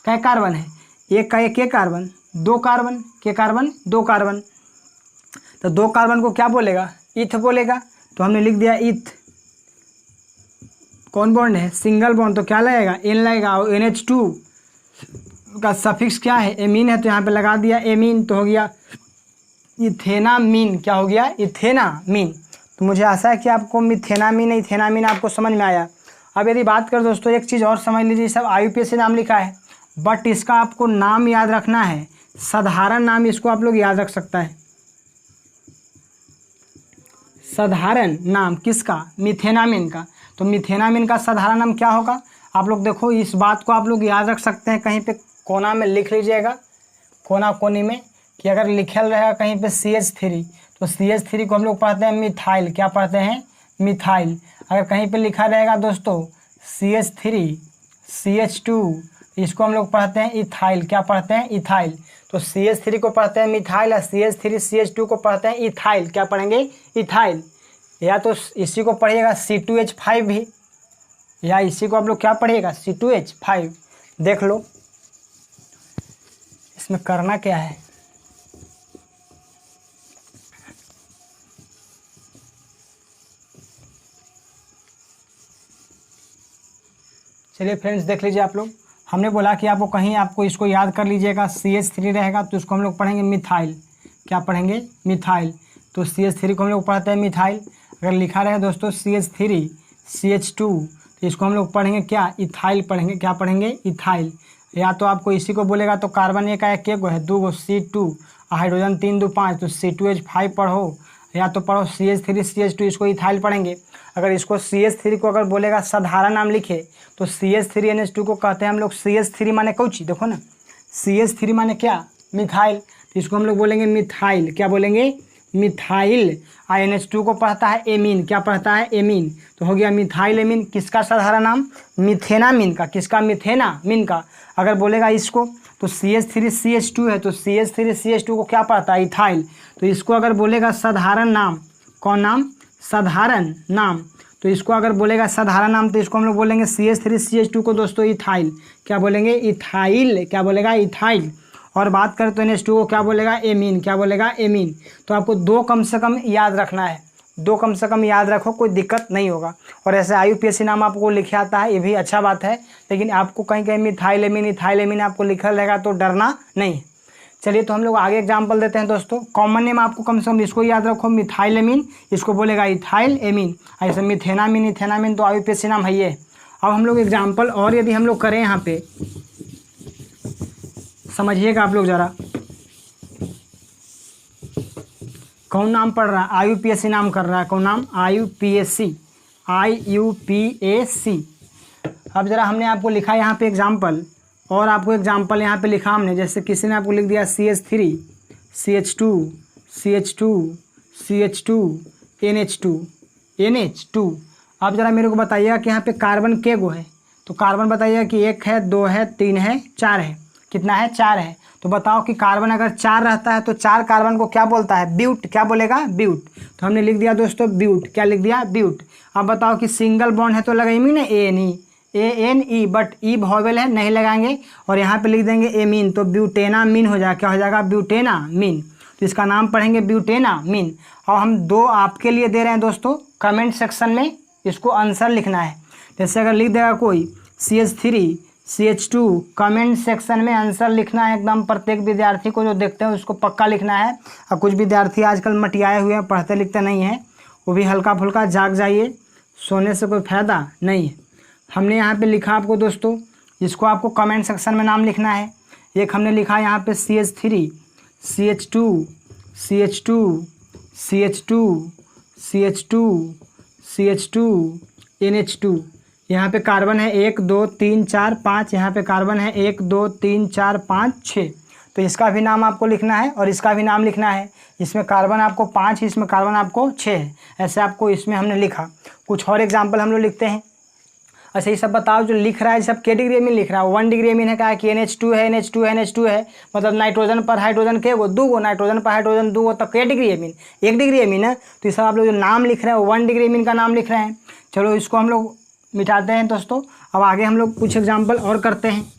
क्या कार्बन है, एक का एक के कार्बन, 2 कार्बन, के कार्बन 2 कार्बन। तो 2 कार्बन को क्या बोलेगा, इथ बोलेगा। तो हमने लिख दिया इथ। कौन बॉन्ड है, सिंगल बॉन्ड, तो क्या लगेगा, एन लगेगा। और NH2 का सफिक्स क्या है, एमीन है, तो यहाँ पे लगा दिया एमीन। तो हो गया इथेनामीन। क्या हो गया, इथेनामीन। तो मुझे आशा है कि आपको मिथेनामीन इथेनामीन आपको समझ में आया। अब यदि बात करें दोस्तों, एक चीज़ और समझ लीजिए, सब IUPAC नाम लिखा है, बट इसका आपको नाम याद रखना है, साधारण नाम इसको आप लोग याद रख सकता है। साधारण नाम किसका, मिथेनामीन का। तो मिथेनामीन का साधारण नाम क्या होगा, आप लोग देखो, इस बात को आप लोग याद रख सकते हैं, कहीं पे कोना में लिख लीजिएगा, कोना कोनी में, कि अगर लिखल रहेगा कहीं पे CH3 तो CH3 को हम लोग पढ़ते हैं मिथाइल। क्या पढ़ते हैं? मिथाइल। अगर कहीं पे लिखा रहेगा दोस्तों CH3 CH2, इसको हम लोग पढ़ते हैं इथाइल। क्या पढ़ते हैं? इथाइल। तो CH3 को पढ़ते हैं मिथाइल और CH3 CH2 को पढ़ते हैं इथाइल। क्या पढ़ेंगे? इथाइल। या तो इसी को पढ़िएगा C2H5 भी, या इसी को आप लोग क्या पढ़िएगा? C2H5। देख लो इसमें करना क्या है। चलिए फ्रेंड्स, देख लीजिए आप लोग, हमने बोला कि आपको कहीं आपको इसको याद कर लीजिएगा, CH3 रहेगा तो इसको हम लोग पढ़ेंगे मिथाइल। क्या पढ़ेंगे? मिथाइल। तो CH3 को हम लोग पढ़ते हैं मिथाइल। अगर लिखा रहे दोस्तों CH3 CH2 तो इसको हम लोग पढ़ेंगे क्या? इथाइल पढ़ेंगे। क्या पढ़ेंगे? इथाइल। या तो आपको इसी को बोलेगा तो कार्बन एक है, गो है, 2 गो C2, हाइड्रोजन 3 2 5 तो C2H5 पढ़ो, या तो पढ़ो CH3 CH2, इसको इथाइल पढ़ेंगे। अगर इसको CH3 को अगर बोलेगा साधारण नाम लिखे तो CH3NH2 को कहते हैं हम लोग CH3 माने कौची, देखो ना, CH3 माने क्या? मिथाइल। तो इसको हम लोग बोलेंगे मिथाइल। क्या बोलेंगे? मिथाइल। NH2 को पढ़ता है एमीन। क्या पढ़ता है? एमीन। तो हो गया मिथाइल एमीन। किसका साधारण नाम? मिथेनामीन का। किसका? मिथेनामीन का। अगर बोलेगा इसको तो CH3 CH2 है तो CH3 CH2 को क्या पढ़ता है? इथाइल। तो इसको अगर बोलेगा साधारण नाम, कौन नाम? साधारण नाम। तो इसको अगर बोलेगा साधारण नाम तो इसको हम लोग बोलेंगे CH3 CH2 को दोस्तों इथाइल। क्या बोलेंगे? इथाइल। क्या बोलेगा? इथाइल। और बात करें तो NH2 को क्या बोलेगा? एमीन। क्या बोलेगा? एमीन। तो आपको 2 कम से कम याद रखना है, 2 कम से कम याद रखो, कोई दिक्कत नहीं होगा। और ऐसे IUPAC नाम आपको लिखे आता है, ये भी अच्छा बात है, लेकिन आपको कहीं कहीं मिथाइल एमीन इथाइल एमीन आपको लिखा रहेगा तो डरना नहीं। चलिए तो हम लोग आगे एग्जाम्पल देते हैं दोस्तों। कॉमन नेम आपको कम से कम इसको याद रखो, मिथाइल एमीन, इसको बोलेगा इथाइल एमीन। ऐसे मिथेनामीन इथेनामीन तो IUPAC नाम है ये। अब हम लोग एग्जाम्पल और यदि हम लोग करें, यहाँ पे समझिएगा आप लोग ज़रा, कौन नाम पढ़ रहा है? IUPAC नाम कर रहा है। कौन नाम? IUPAC। अब ज़रा हमने आपको लिखा यहाँ पे एग्जाम्पल, और आपको एग्जाम्पल यहाँ पे लिखा हमने, जैसे किसी ने आपको लिख दिया CH3 CH2 CH2 CH2 NH2। अब ज़रा मेरे को बताइएगा कि यहाँ पे कार्बन के गो है, तो कार्बन बताइएगा कि 1 है 2 है 3 है 4 है। कितना है? 4 है। तो बताओ कि कार्बन अगर 4 रहता है तो 4 कार्बन को क्या बोलता है? ब्यूट। क्या बोलेगा? ब्यूट। तो हमने लिख दिया दोस्तों ब्यूट। क्या लिख दिया? ब्यूट। अब बताओ कि सिंगल बॉन्ड है तो लगाएंगे ना ANE, बट ई वॉवेल है, नहीं लगाएंगे, और यहाँ पे लिख देंगे एमीन, तो ब्यूटेनामीन हो जाएगा। क्या हो जाएगा? ब्यूटेनामीन। तो इसका नाम पढ़ेंगे ब्यूटेनामीन। और हम 2 आपके लिए दे रहे हैं दोस्तों, कमेंट सेक्शन में इसको आंसर लिखना है। जैसे अगर लिख देगा कोई CH3 CH2, कमेंट सेक्शन में आंसर लिखना है एकदम। प्रत्येक विद्यार्थी को जो देखते हैं उसको पक्का लिखना है। और कुछ विद्यार्थी आजकल मटियाए हुए हैं, पढ़ते लिखते नहीं हैं, वो भी हल्का फुल्का जाग जाइए, सोने से कोई फ़ायदा नहीं है। हमने यहाँ पे लिखा आपको दोस्तों, इसको आपको कमेंट सेक्शन में नाम लिखना है। एक हमने लिखा यहाँ पे CH3 CH2 CH2 CH2 CH2 CH2 NH2। यहाँ पे कार्बन है 1 2 3 4 5, यहाँ पे कार्बन है 1 2 3 4 5 6। तो इसका भी नाम आपको लिखना है और इसका भी नाम लिखना है। इसमें कार्बन आपको 5 है, इसमें कार्बन आपको 6 है, ऐसे आपको इसमें हमने लिखा। कुछ और एग्जाम्पल हम लोग लिखते हैं। अच्छा, ये सब बताओ जो लिख रहा है सब के डिग्री में लिख रहा है? 1 डिग्री में है, क्या कि NH2 है NH2 है NH2 है, मतलब नाइट्रोजन पर हाइड्रोजन के गो 2 गो, नाइट्रोजन पर हाइड्रोजन 2 गो, तब के डिग्री एमीन? 1 डिग्री एमीन है। तो ये सब आप लोग जो नाम लिख रहे हैं 1 डिग्री एमीन का नाम लिख रहे हैं। चलो इसको हम लोग मिटाते हैं दोस्तों। अब आगे हम लोग कुछ एग्जाम्पल और करते हैं।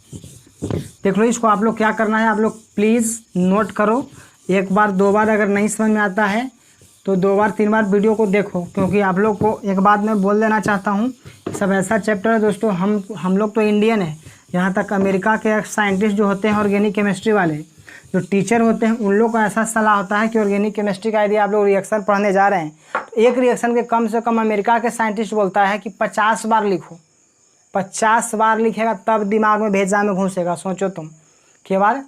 देख लो, इसको आप लोग क्या करना है, आप लोग प्लीज़ नोट करो। 1 बार 2 बार अगर नहीं समझ में आता है तो 2 बार 3 बार वीडियो को देखो, क्योंकि आप लोग को एक बात मैं बोल देना चाहता हूँ, सब ऐसा चैप्टर है दोस्तों, हम लोग तो इंडियन है, यहाँ तक अमेरिका के साइंटिस्ट जो होते हैं ऑर्गेनिक केमिस्ट्री वाले जो टीचर होते हैं, उन लोग का ऐसा सलाह होता है कि ऑर्गेनिक केमिस्ट्री का यदि आप लोग रिएक्शन पढ़ने जा रहे हैं तो एक रिएक्शन के कम से कम अमेरिका के साइंटिस्ट बोलता है कि 50 बार लिखो। 50 बार लिखेगा तब दिमाग में भेजा में घुसेगा। सोचो तुम कि बार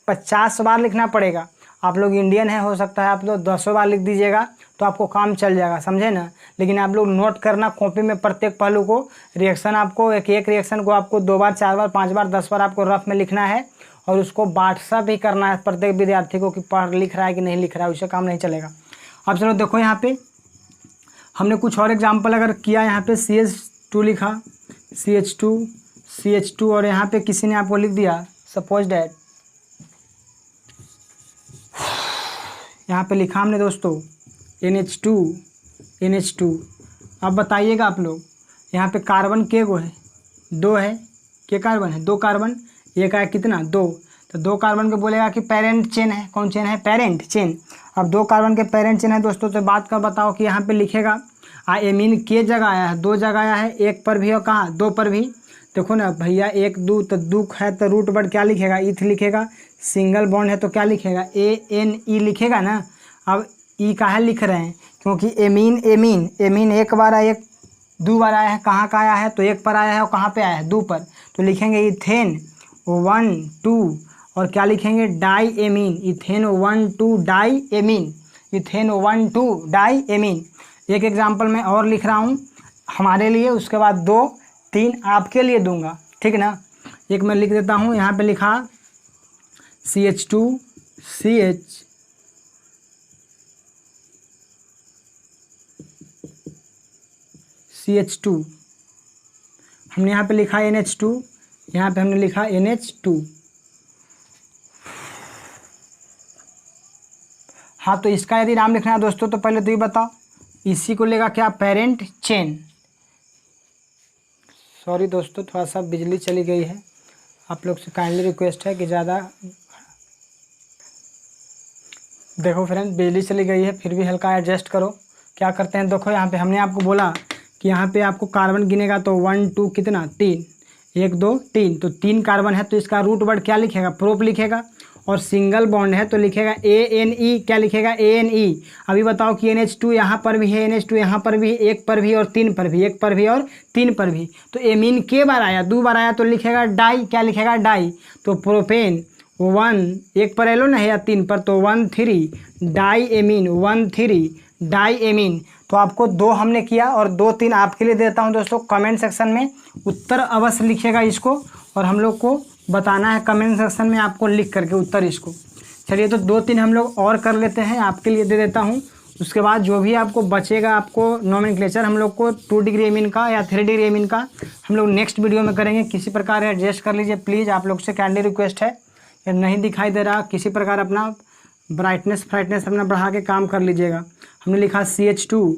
50 बार लिखना पड़ेगा। आप लोग इंडियन है, हो सकता है आप लोग 10 बार लिख दीजिएगा तो आपको काम चल जाएगा, समझे ना। लेकिन आप लोग नोट करना कॉपी में प्रत्येक पहलू को, रिएक्शन आपको एक रिएक्शन को आपको 2 बार 4 बार 5 बार 10 बार आपको रफ में लिखना है और उसको व्हाट्सअप भी करना है प्रत्येक विद्यार्थी को कि पढ़ लिख रहा है कि नहीं लिख रहा है, उससे काम नहीं चलेगा। अब चलो देखो यहाँ पे हमने कुछ और एग्जाम्पल अगर किया, यहाँ पे CH2 लिखा, CH2 और यहाँ पे किसी ने आपको लिख दिया सपोज डैट, यहाँ पे लिखा हमने दोस्तों NH2। अब बताइएगा आप लोग, यहाँ पे कार्बन के गो है, 2 है, के कार्बन है, 2 कार्बन, एक है कितना 2, तो 2 कार्बन को बोलेगा कि पेरेंट चेन है। कौन चेन है? Parent chain. अब 2 कार्बन के पेरेंट चेन है दोस्तों, तो बात कर बताओ कि यहाँ पे लिखेगा एमीन के जगह आया है, 2 जगह आया है, 1 पर भी और कहाँ 2 पर भी। देखो ना भैया 1 2 तो दुख है तो रूट वर्ड क्या लिखेगा? इथ लिखेगा। सिंगल बॉन्ड है तो क्या लिखेगा? ANE लिखेगा ना। अब ई काहे लिख रहे हैं? क्योंकि एमीन एक बार आया, 2 बार आया है, कहाँ का आया है? तो 1 पर आया है और कहाँ पे आया है? 2 पर। तो लिखेंगे इथेन 1 2 और क्या लिखेंगे? Di amine, ethane 1 2 di amine, ethane 1 2 di amine. एक एग्जाम्पल मैं और लिख रहा हूँ हमारे लिए, उसके बाद 2 3 आपके लिए दूंगा, ठीक ना। एक मैं लिख देता हूँ, यहाँ पे लिखा CH2, हमने यहाँ पे लिखा NH2, यहाँ पे हमने लिखा NH2। हाँ, तो इसका यदि नाम लिखना है दोस्तों तो पहले तो ये बताओ, इसी को लेगा क्या? Parent chain. सॉरी दोस्तों, थोड़ा सा बिजली चली गई है, आप लोग से काइंडली रिक्वेस्ट है कि ज़्यादा, देखो फ्रेंड बिजली चली गई है फिर भी हल्का एडजस्ट करो। क्या करते हैं देखो, यहाँ पे हमने आपको बोला कि यहाँ पे आपको कार्बन गिनेगा तो 1 2 कितना 3, 1 2 3, तो 3 कार्बन है तो इसका रूट वर्ड क्या लिखेगा? प्रोप लिखेगा। और सिंगल बॉन्ड है तो लिखेगा ANE, क्या लिखेगा? ANE। अभी बताओ कि NH2 यहाँ पर भी है, NH2 यहाँ पर भी, 1 पर भी और 3 पर भी, 1 पर भी और 3 पर भी। तो एमीन के बार आया, 2 बार आया तो लिखेगा डाई, क्या लिखेगा? डाई। तो प्रोपेन 1 1 पर एलो ना है या 3 पर, तो 1 3 डाई एमीन, 1 3 डाई एमीन। तो आपको 2 हमने किया और 2 3 आपके लिए देता हूँ दोस्तों। कमेंट सेक्शन में उत्तर अवश्य लिखिएगा इसको, और हम लोग को बताना है कमेंट सेक्शन में आपको लिख करके उत्तर इसको। चलिए, तो 2 3 हम लोग और कर लेते हैं, आपके लिए दे देता हूँ। उसके बाद जो भी आपको बचेगा, आपको नोमेनक्लेचर हम लोग को 2 डिग्री एमीन का या 3 डिग्री एमीन का हम लोग नेक्स्ट वीडियो में करेंगे। किसी प्रकार एडजस्ट कर लीजिए प्लीज़, आप लोग से काइंडली रिक्वेस्ट है। या नहीं दिखाई दे रहा, किसी प्रकार अपना ब्राइटनेस अपना बढ़ा के काम कर लीजिएगा। हमने लिखा CH2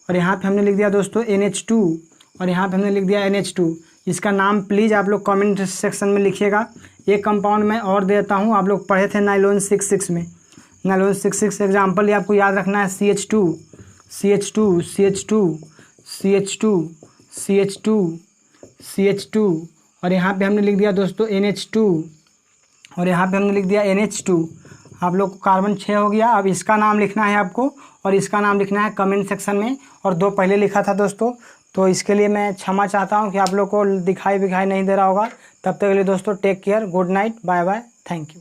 और यहाँ पे हमने लिख दिया दोस्तों NH2 और यहाँ पे हमने लिख दिया NH2। इसका नाम प्लीज़ आप लोग कमेंट सेक्शन में लिखिएगा। एक कंपाउंड में और देता हूँ, आप लोग पढ़े थे नाइलॉन 66 में, नाइलॉन 66 एग्जाम्पल ये आपको याद रखना है। CH2 और यहाँ पे हमने लिख दिया दोस्तों NH2 और यहाँ पे हमने लिख दिया NH2। आप लोग को कार्बन 6 हो गया। अब इसका नाम लिखना है आपको और इसका नाम लिखना है कमेंट सेक्शन में, और 2 पहले लिखा था दोस्तों, तो इसके लिए मैं क्षमा चाहता हूँ कि आप लोग को दिखाई नहीं दे रहा होगा। तब तक के लिए दोस्तों take care, good night, bye bye, thank you.